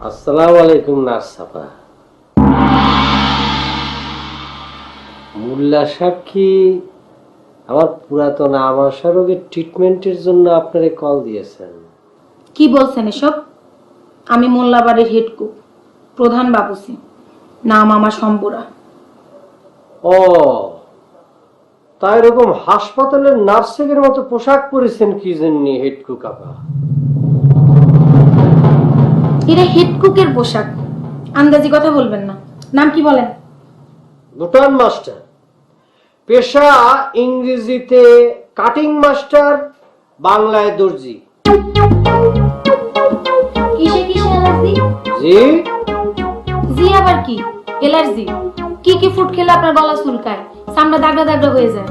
আসসালামু আলাইকুম নার্সাপা। মোল্লা সাহেব কি আমার পুরাতন আমাশা রোগের ট্রিটমেন্টের জন্য আপনারে কল দিয়েছেন? কি বলছেন এসব? আমি মোল্লাবাড়ির হেড কুক, প্রধান বাবুসি, নাম আমার শম্বরা। ও, তাই এরকম হাসপাতালের নার্সিংয়ের মতো পোশাক পরেছেন কি জন্য হেড কুক আপা? এটা হেড কুকের পোশাক, আন্দাজি কথা বলবেন না। নাম কি বলেন? ভুটান মাস্টার। পেশা ইংরেজিতে কাটিং মাস্টার, বাংলায় দর্জি। কিসে কিসে অ্যালার্জি? জি? জি আবার কি অ্যালার্জি? কি কি ফুড খেলে আপনার গলা চুলকায়, চামড়া দাগড়া দাগড়া হয়ে যায়?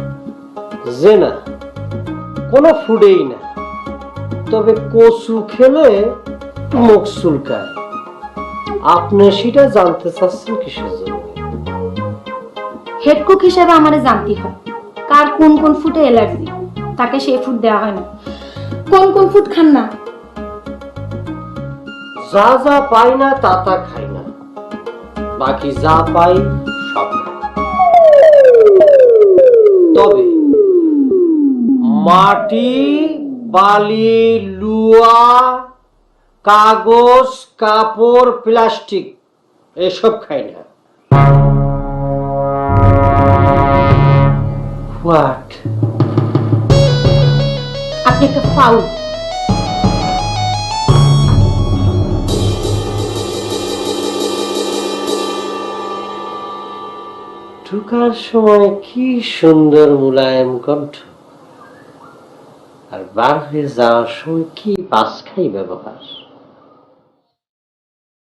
যে না, কোনো ফুডেই না, তবে কচু খেলে মুখ চুলকায়। আপনি সেটা জানতে চাচ্ছেন কিসের জন্য? হেড কুক হিসেবে আমারে জানতে হয় কার কোন কোন ফুডে অ্যালার্জি, তাকে সেই ফুড দেওয়া হয় না। কোন কোন ফুড খান না? যা যা পাই না তা তা খাই না, বাকি যা পাই সব খাই। তবে মাটি, বালি, লুয়া, কাগজ, কাপড়, প্লাস্টিক এসব খাই না। হোয়াট? আপনি একটা ফাউল। ঢুকার সময় কি সুন্দর মুলায়েম কণ্ঠ, আর বার হয়ে যাওয়ার সময় কি বাস খাই ব্যবহার।